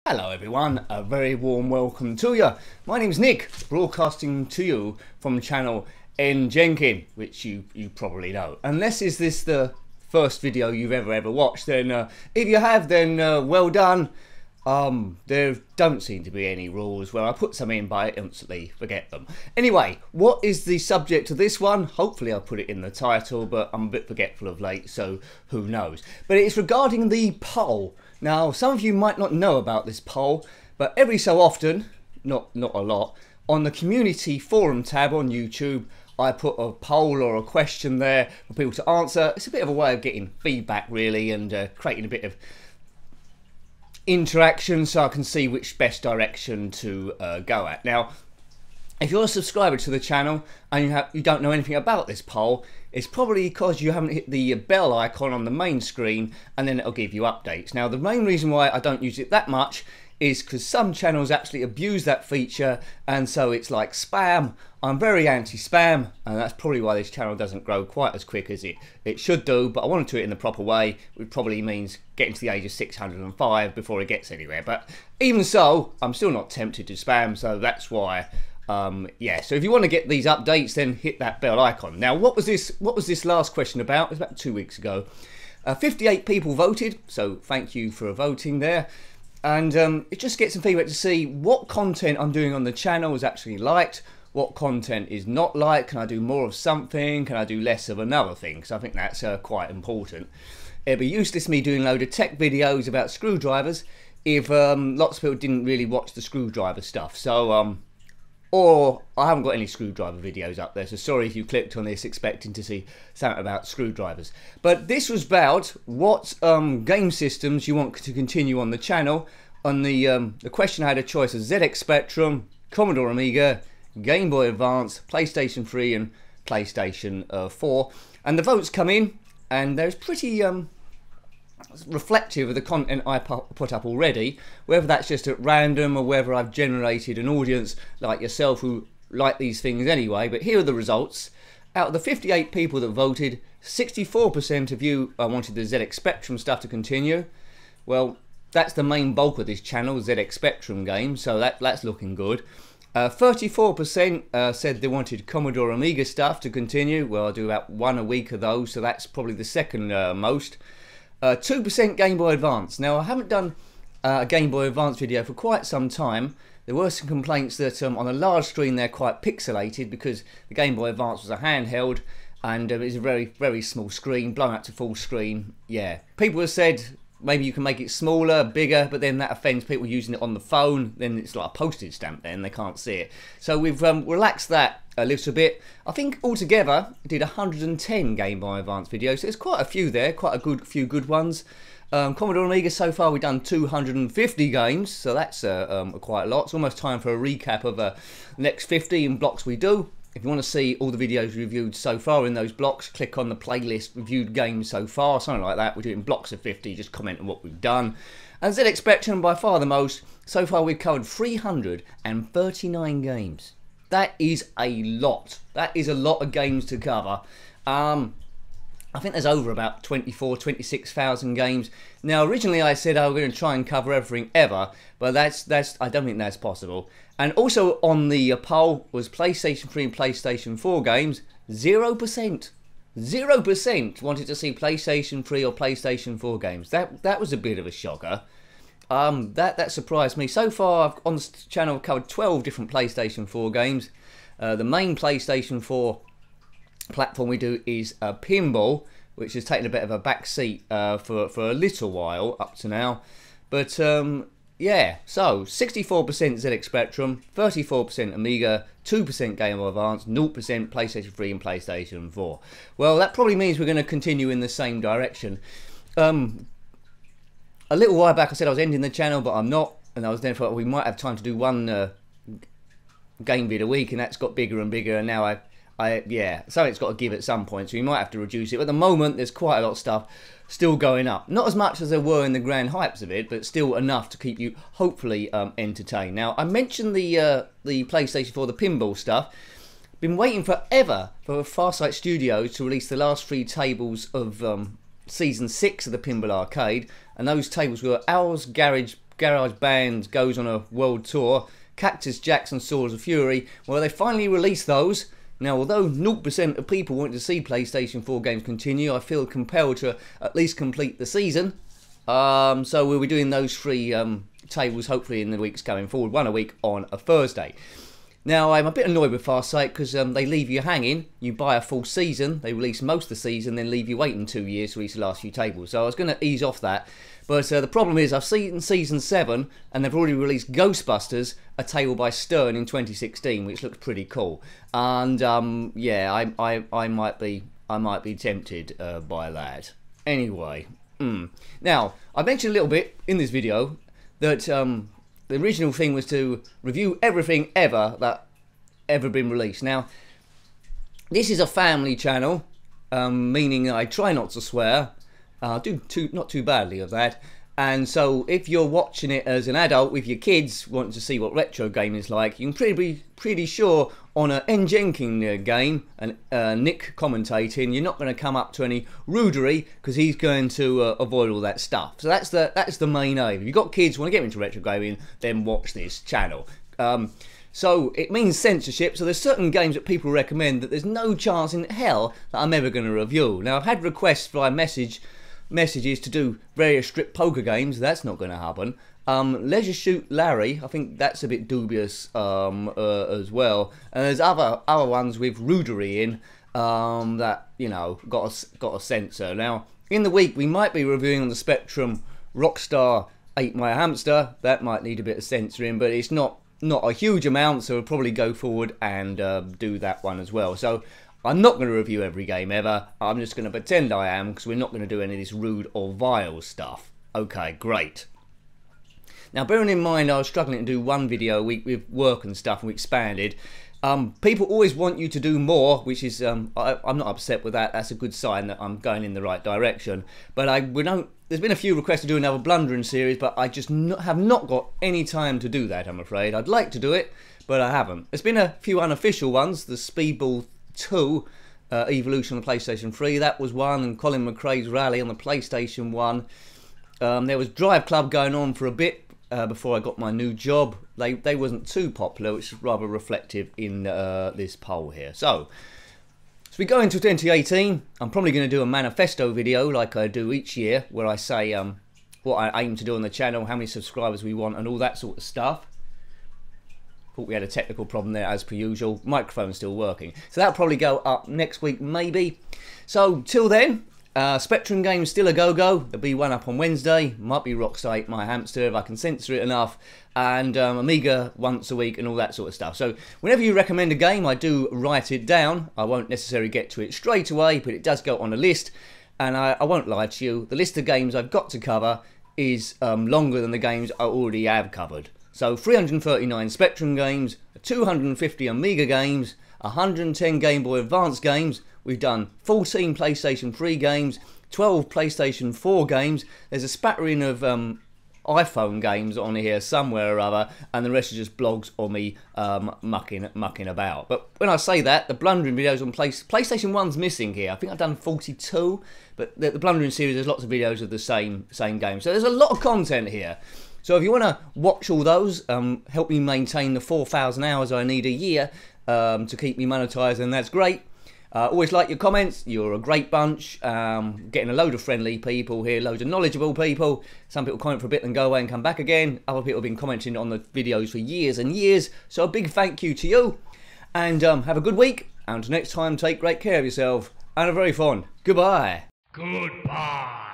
Hello everyone, a very warm welcome to you. My name's Nick, broadcasting to you from channel njenkin, which you probably know. Unless is this the first video you've ever watched, then if you have, then well done. There don't seem to be any rules where I put some in but I instantly forget them. Anyway, what is the subject of this one? Hopefully I'll put it in the title, but I'm a bit forgetful of late, so who knows. But it's regarding the poll. Now, some of you might not know about this poll, but every so often, not a lot, on the community forum tab on YouTube, I put a poll or a question there for people to answer. It's a bit of a way of getting feedback really, and creating a bit of interaction so I can see which best direction to go at. Now, if you're a subscriber to the channel and you don't know anything about this poll, it's probably because you haven't hit the bell icon on the main screen, and then it'll give you updates. Now, the main reason why I don't use it that much is because some channels actually abuse that feature, and so it's like spam. I'm very anti-spam, and that's probably why this channel doesn't grow quite as quick as it should do, but I want to do it in the proper way, which probably means getting to the age of 605 before it gets anywhere. But even so, I'm still not tempted to spam, so that's why. Yeah, so if you want to get these updates, then hit that bell icon. Now, what was this last question about? It was about 2 weeks ago. 58 people voted, so thank you for voting there. And it just gets some feedback to see what content I'm doing on the channel is actually liked, what content is not liked. Can I do more of something? Can I do less of another thing? So I think that's quite important. It'd be useless me doing a load of tech videos about screwdrivers if lots of people didn't really watch the screwdriver stuff. So or I haven't got any screwdriver videos up there, so sorry if you clicked on this expecting to see something about screwdrivers. But this was about what game systems you want to continue on the channel. On the question, I had a choice of ZX Spectrum, Commodore Amiga, Game Boy Advance, PlayStation 3 and PlayStation 4. And the votes come in, and there's pretty reflective of the content I put up already, whether that's just at random or whether I've generated an audience like yourself who like these things anyway. But here are the results. Out of the 58 people that voted, 64% of you wanted the ZX Spectrum stuff to continue. Well, that's the main bulk of this channel, ZX Spectrum games, so that's looking good. 34% said they wanted Commodore Amiga stuff to continue. Well, I do about one a week of those, so that's probably the second most. 2% Game Boy Advance. Now, I haven't done a Game Boy Advance video for quite some time. There were some complaints that on a large screen they're quite pixelated because the Game Boy Advance was a handheld, and it's a very small screen, blown up to full screen. Yeah, people have said maybe you can make it smaller, bigger, but then that offends people using it on the phone. Then it's like a postage stamp then, they can't see it. So we've relaxed that a little bit. I think altogether I did 110 Game Boy Advance videos, so there's quite a few there, quite a few good ones. Commodore Amiga, so far we've done 250 games, so that's quite a lot. It's almost time for a recap of the next 15 blocks we do. If you want to see all the videos reviewed so far in those blocks, click on the playlist reviewed games so far, something like that. We do it in blocks of 50, just comment on what we've done. And ZX Spectrum, by far the most. So far we've covered 339 games. That is a lot. That is a lot of games to cover. I think there's over about 26,000 games. Now, originally I said we're going to try and cover everything ever, but I don't think that's possible. And also on the poll was PlayStation 3 and PlayStation 4 games. 0%. 0% wanted to see PlayStation 3 or PlayStation 4 games. That was a bit of a shocker. That surprised me. So far on the channel I've covered 12 different PlayStation 4 games. The main PlayStation 4 platform we do is Pinball, which has taken a bit of a back seat for a little while up to now. But yeah, so 64% ZX Spectrum, 34% Amiga, 2% Game Boy Advance, 0% PlayStation 3 and PlayStation 4. Well, that probably means we're going to continue in the same direction. A little while back I said I was ending the channel, but I'm not, and I was then thought we might have time to do one game vid a week, and that's got bigger and bigger, and now yeah, something's got to give at some point, so we might have to reduce it. But at the moment, there's quite a lot of stuff still going up. Not as much as there were in the grand hypes of it, but still enough to keep you hopefully entertained. Now, I mentioned the PlayStation 4, the pinball stuff. Been waiting forever for Farsight Studios to release the last 3 tables of Season 6 of the Pinball Arcade, and those tables were Owl's Garage garage band goes on a world tour. Cactus Jacks and Swords of Fury. Well, they finally released those. Now, although 0% of people wanted to see PlayStation 4 games continue, I feel compelled to at least complete the season. So we'll be doing those 3 tables hopefully in the weeks going forward, 1 a week on a Thursday. Now, I'm a bit annoyed with Farsight because they leave you hanging. You buy a full season, they release most of the season, then leave you waiting 2 years to release the last few tables. So I was going to ease off that. But the problem is I've seen Season 7 and they've already released Ghostbusters, a table by Stern in 2016, which looks pretty cool. And yeah, I might be tempted by that. Anyway, now, I mentioned a little bit in this video that the original thing was to review everything that ever been released. Now, this is a family channel, meaning I try not to swear. Do not too badly of that. And so if you're watching it as an adult with your kids wanting to see what retro game is like, you can be pretty sure on a njenkin game, and Nick commentating, you're not going to come up to any rudery because he's going to avoid all that stuff. So that's the main aim. If you've got kids who want to get into retro gaming, then watch this channel. So it means censorship, so there's certain games that people recommend that there's no chance in hell that I'm ever going to review. Now, I've had requests via messages to do various strip poker games. That's not going to happen. Leisure Shoot Larry, I think that's a bit dubious as well. And there's other ones with rudery in that, you know, got a censor. Now, in the week we might be reviewing on the Spectrum Rockstar Ate My Hamster. That might need a bit of censoring, but it's not a huge amount, so we'll probably go forward and do that one as well. So I'm not going to review every game ever. I'm just going to pretend I am, because we're not going to do any of this rude or vile stuff. Okay, great. Now, bearing in mind I was struggling to do 1 video a week with work and stuff, and we expanded. People always want you to do more, which is, I'm not upset with that. That's a good sign that I'm going in the right direction. But there's been a few requests to do another Blundering series, but I just have not got any time to do that, I'm afraid. I'd like to do it, but I haven't. There's been a few unofficial ones. The Speedball 2 Evolution on the PlayStation 3, that was one, and Colin McRae's Rally on the PlayStation 1. There was Drive Club going on for a bit before I got my new job. They wasn't too popular, which is rather reflective in this poll here. So as we go into 2018, I'm probably going to do a manifesto video like I do each year, where I say what I aim to do on the channel, how many subscribers we want, and all that sort of stuff. Thought we had a technical problem there as per usual. Microphone's still working. So that'll probably go up next week maybe. So till then, Spectrum games still a go-go. There'll be one up on Wednesday. Might be Rockstar Ate My Hamster if I can censor it enough. And Amiga once a week and all that sort of stuff. So whenever you recommend a game, I do write it down. I won't necessarily get to it straight away, but it does go on a list. And I won't lie to you, the list of games I've got to cover is longer than the games I already have covered. So 339 Spectrum games, 250 Amiga games, 110 Game Boy Advance games. We've done 14 PlayStation 3 games, 12 PlayStation 4 games. There's a spattering of iPhone games on here somewhere or other, and the rest are just blogs or me mucking about. But when I say that, the Blundering videos on PlayStation 1's missing here. I think I've done 42, but the Blundering series, there's lots of videos of the same game. So there's a lot of content here. So if you want to watch all those, help me maintain the 4,000 hours I need a year to keep me monetized, and that's great. Always like your comments. You're a great bunch. Getting a load of friendly people here, loads of knowledgeable people. Some people comment for a bit and go away and come back again. Other people have been commenting on the videos for years and years. So a big thank you to you. And have a good week. And until next time, take great care of yourself. And a very fond goodbye. Goodbye.